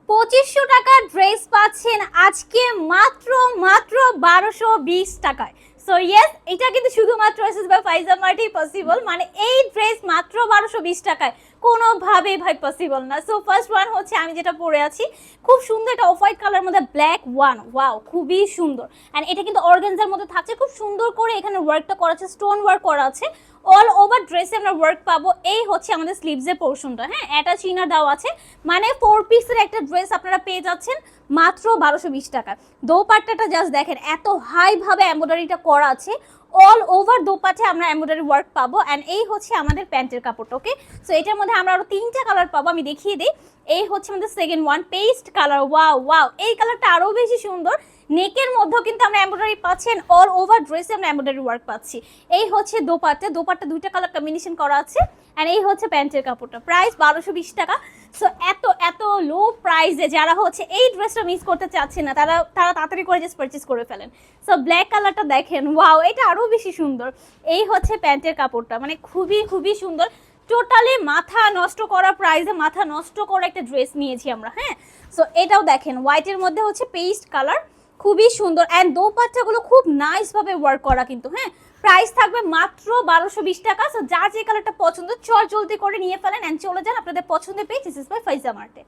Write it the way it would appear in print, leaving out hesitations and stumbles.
2500 টাকার ড্রেস পাচ্ছেন আজকে মাত্র মাত্র 1220 টাকায়। সো ইয়েস, এটা কিন্তু শুধুমাত্র এসএস বাই ফাইজা মার্টেই পসিবল। মানে এই ড্রেস মাত্র 1220 টাকায় কোনোভাবেই ভাই পসিবল না। সো ফার্স্ট ওয়ান হচ্ছে আমি যেটা পরে আছি, খুব সুন্দর একটা অফ হোয়াইট কালার মধ্যে ব্ল্যাক ওয়ান, ওয়াও খুবই সুন্দর। অ্যান্ড এটা কিন্তু অর্গানজার মধ্যে থাকছে, খুব সুন্দর করে এখানে ওয়ার্কটা করা আছে, স্টোন ওয়ার্ক করা আছে। অল ওভার ড্রেসে আমরা ওয়ার্ক পাবো। এই হচ্ছে আমাদের স্লিভসের পোর্শনটা, হ্যাঁ অ্যাটাচ ইনার দেওয়া আছে। মানে 4 পিসের একটা ড্রেস আপনারা পেয়ে যাচ্ছেন মাত্র 1220 টাকা। দোপাট্টাটা জাস্ট দেখেন, এত হাই ভাবে এমব্রয়ডারিটা করা আছে। অল ওভার দোপাটে আমরা এমব্রয়ডারি ওয়ার্ক পাবো। অ্যান্ড এই হচ্ছে আমাদের প্যান্টের কাপড়টা। ওকে, সো এটার মধ্যে আমরা আরো 3টা কালার পাবো, আমি দেখিয়ে দিই। এই হচ্ছে আমাদের second one, paste colour. Wow wow, এই কালারটা আরো বেশি সুন্দর। নেকের মধ্যেও কিন্তু আমরা এমব্রয়ডারি পাচ্ছেন, অল ওভার ড্রেসে আমরা এমব্রয়ডারি ওয়ার্ক পাচ্ছি। এই হচ্ছে দোপাট্টা 2টা কালার কম্বিনেশন করা আছে। অ্যান্ড এই হচ্ছে প্যান্টের কাপড়টা, প্রাইস 1220 টাকা। সো এত এত লো প্রাইসে যারা হচ্ছে এই ড্রেসটা মিস করতে চাচ্ছে না, তারা তাড়াতাড়ি করে জাস্ট পারচেজ করে ফেলেন। সো ব্ল্যাক কালারটা দেখেন, ওয়াও এটা আরও বেশি সুন্দর। এই হচ্ছে প্যান্টের কাপড়টা, মানে খুবই খুবই সুন্দর। টোটালি মাথা নষ্ট করা প্রাইসে মাথা নষ্ট করা একটা ড্রেস নিয়েছি আমরা, হ্যাঁ। সো এটাও দেখেন, হোয়াইটের মধ্যে হচ্ছে পেস্ট কালার, খুবই সুন্দর। অ্যান্ড দোপাট্টাগুলো খুব নাইস ভাবে ওয়ার্ক করা কিন্তু, হ্যাঁ। প্রাইস থাকবে মাত্র 1220 টাকা। সো যার যে কালারটা পছন্দ চট জলদি করে নিয়ে ফেলেন অ্যান্ড চলে যান আপনাদের পছন্দের পেজ এসএস বাই ফাইজা মার্টে।